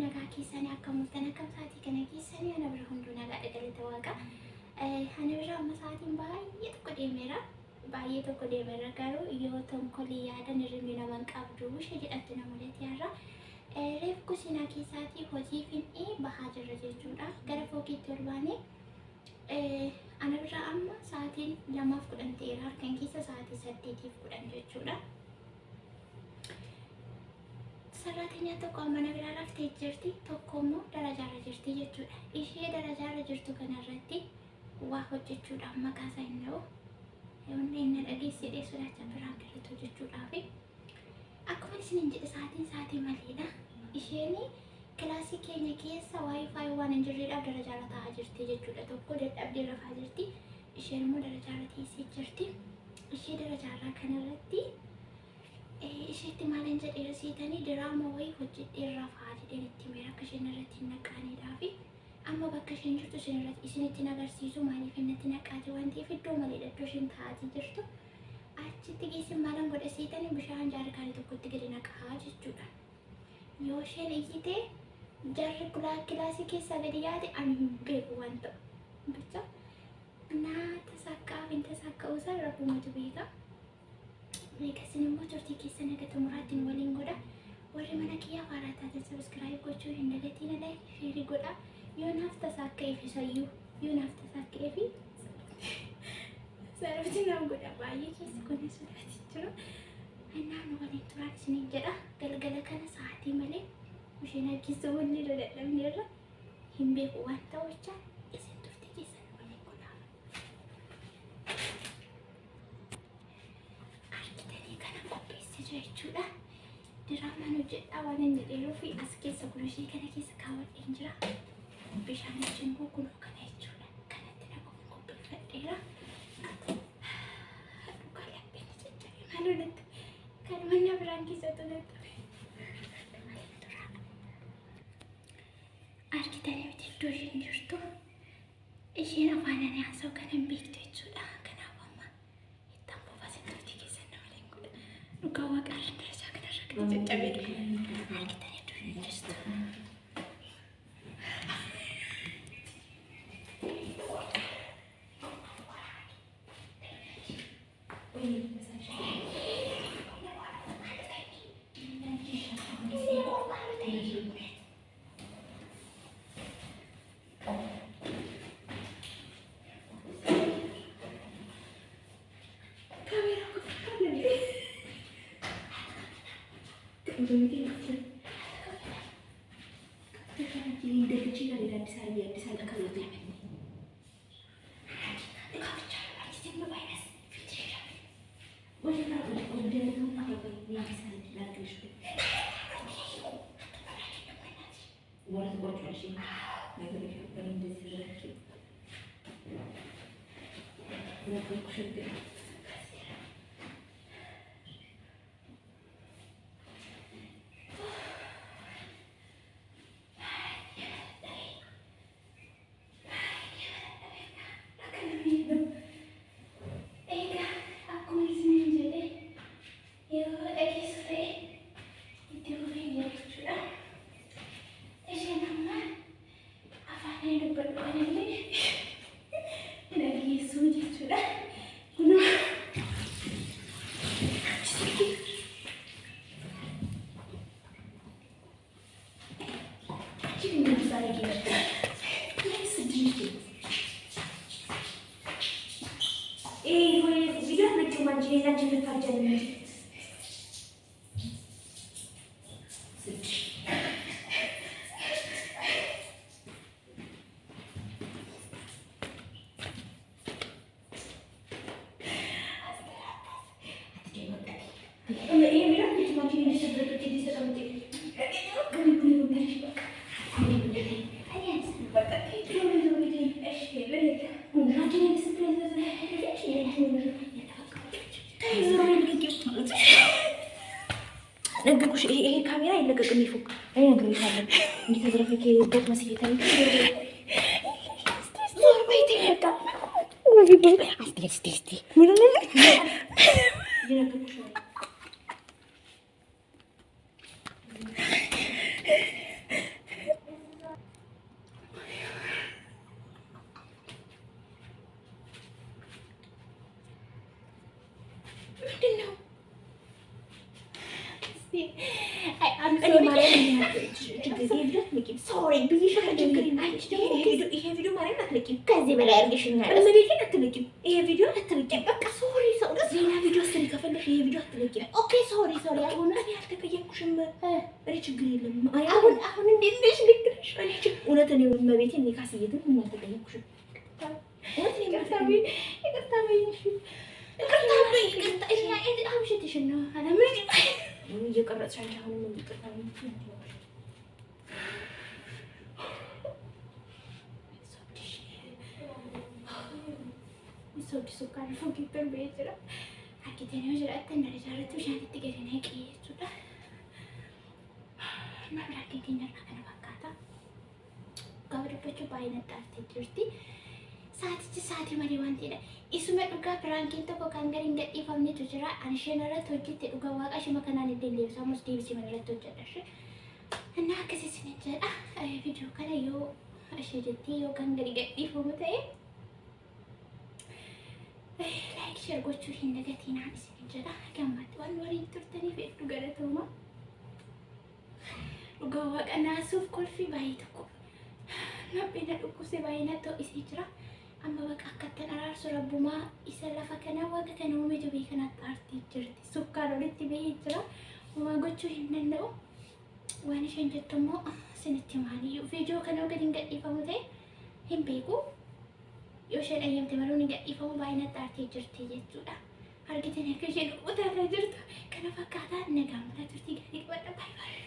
nagaki sani akamutana kam saati kana kisani ana bira hundu naga dagalita waqa ana bira masaatiin baay'ee tokko deemera garuu yoo tonkolii yaadan irmi naman qabdu bushe jedhatti namoota yaara reef kusina keessaatii hojii fin'ee bahaa jirra jechuudha gara fooqiitti ol baanee ana bira amma saatiin 2:10 ta'eera harkan keessa saatii 8:10 jechuudha. ሰራተኛ ተቋም mana raftee jirti tokkommoo darajaarra jirti jechuudha. Ishee darajaarra jirtu kanarratti waa hojjechuudhaaf maqaa isaa hin ta'u yoonni inni dhageessidhee sodaachaa biraan galatu jechuudhaaf akkuma isin jedhe saatii maleedha. Isheen kilaasii keenya keessa waayifaayi waan hin jirredhaaf darajaarra taa'aa jirti jechuudha. Tokko dadhabdee rafaa jirti, isheen immoo darajaarra teessee jirti. Ishee darajaarraa kanarratti isheetti maalin jedhee siitanii diraama wayii hojjedhee rafaa jedheen itti meera akka isheen irratti hin naqaaniidhaafi amma bakka isheen jirtu isinitti agarsiisu maaliif innatti naqaati waan ta'eef iddoo malee iddoo isheen taa'aa jirtu achitti geessin maalan godhe siitanii bishaan jaarkaanii tokkotti gadi naqaa jechuudha. Yoo isheen iyyitee jarri kilaasii keessaa gadi yaate ani hin beeku waan ta'u bicha naa tasaakkaaf hin tasaakka'uusaa rabbumatu beeka. Meeqasin immoo turtii keessa nagata muraatiin waliin godha. Warri mana kiyyaa faaraa taate subscribe gochuu hin dagatiin like share godha. Yoo naaf tasaaka'eef isayyuu yoo naaf tasaaka'eef sarabti naaf godha baay'ee keessa kuni sodaati jiru. Annaan waliin turaan isiniin jedha. Galgala kana sa'aatii malee isheen harkisuu wanni dadhabne irra hin beeku waan ta'u jecha isin turtii keessa waliin godha. Jechuudha. Diraamaan hojjedhaa waan hin jedheeruu fi as keessa gurashee kana keessa kaawwadheen jira. Bishaan wajjin kunoo kana jechuudha. Kanatti naquun qopheeffadheera. Dhugaa lapheen jajjabee maalulatti kan manna biraan keessattuu natti argitanii miti iddoo isheen jirtu. Isheen afaan ani haasa'u kan hin beektu jechuudha. Kanaaf amma ittaan boobaasin turtii keessa na waliin godha. Dhugaa waaqarra darasaa kanarra kan jajjabee argitanii iddoo isheen jirtu. ነገርኩሽ ይሄ ካሜራ ይለቀቅም ይፎክ እኔ ነግሬሻለሁ እንዴ ተዘረፈከ በት መስየታኝ ዞር በይቴ በቃ አስቲ ምን ነው ይነግርኩሽ ቪዲዮ አትለቂም። ሶሪ ብዬሽ ይሄ ቪዲዮ ማርያም አትለቂም። ከዚህ በላይ አድርግሽኛል። እመቤቴን አትለቂም። ይሄ ቪዲዮ አትለቂም። በቃ ሶሪ ሰው ሌላ ቪዲዮ ስሪ ከፈለሽ ይሄ ቪዲዮ አትለቂም። ኦኬ ሶሪ አሁን እኔ አልተቀየምኩሽም። እኔ ችግር የለም። አሁን እንዴት ነሽ? ልክ ነሽ። እውነት እኔ እመቤቴን እኔ ካስየትም ምን አልተቀየምኩሽም። ይቅርታ በይኝ። ይቅርታ አውሽትሽን ነው አለምን እየቀረጽሽ አንቺ አሁን ምን ይቅርታ በይኝ። Sochi sukkar fokitan beejira. Arkitanii jiraatan dhala jaalatu bishaanitti gadi naqee jechuudha. Maal argitiin irraa kana fakkaata. Gaafa dubbachuu baay'ee natti aartee jirti. Saatichi saatii malee waan ta'edha. Isuma dhugaa piraankiin tokko kan gadi hin gadhiifamnetu jira. Ani isheen irratti hojjette dhugaa waaqa ishuma kanaan illee deebisa. Ammas deebisee mana irratti hojjedha. Innaa akkasii isin jedha. Viidiyoo kana yoo ishee jettee yoo kan gadi gadhiifamu ta'e like share gochuu hin dagatinaa isin jedha. Gammatti waan waliin turtaniif hedduu galatooma. Dhugaa waaqa naasuuf kolfii baay'ee tokko naphina dhukkubsee baay'ee nattoo isii jira. Amma bakka akkattan araarsu rabbumaa isa lafa kanaa waaqa kana uume jabee kanatti aartii jirti. Sukkaan olitti bahee jira. Waa gochuu hin danda'u. Waan isheen jettu immoo isinitti maaliyyuu viidiyoo kana gadi hin gadhiifamu ta'e hin beeku. Yoo isheen ayyamte maluun hin gadhiifamu baay'ee natti aartee jirti jechuudha. Argitanii akka isheen dhukkubataa jirtu kana fakkaataa nagaan bulaa jirti. Gadi qabadha baay'ee.